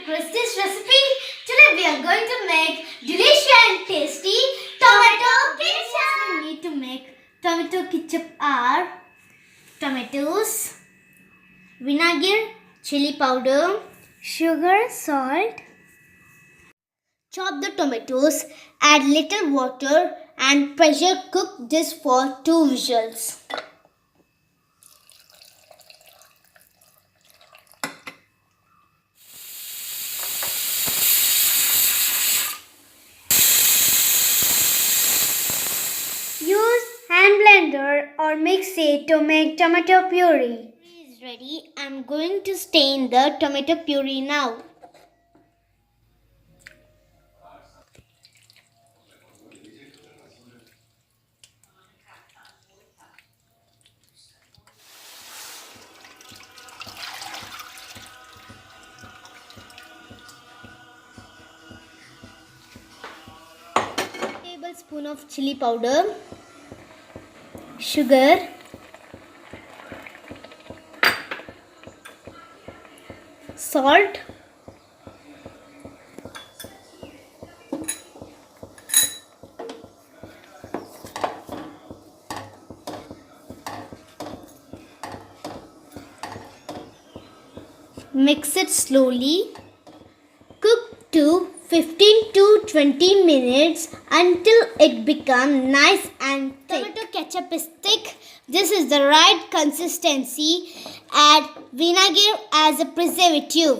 Cristy's recipe. Today we are going to make delicious and tasty tomato ketchup. We need to make tomato ketchup are tomatoes, vinegar, chili powder, sugar, salt. Chop the tomatoes, add little water and pressure cook this for 2 whistles. Use hand blender or mixie to make tomato puree. Puree is ready. I'm going to stain the tomato puree now. Tablespoon of chili powder, sugar, salt, mix it slowly. Cook to 15 to 20 minutes until it becomes nice and thick. Tomato ketchup is thick. This is the right consistency. Add vinegar as a preservative.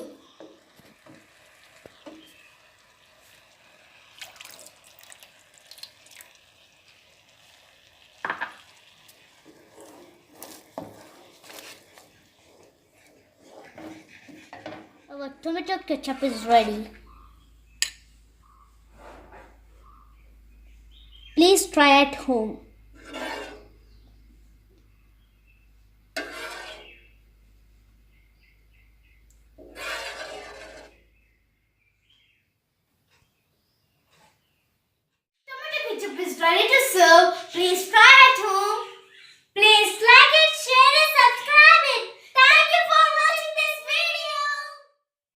Our tomato ketchup is ready. Please try at home. Tomato ketchup is ready to serve. Please try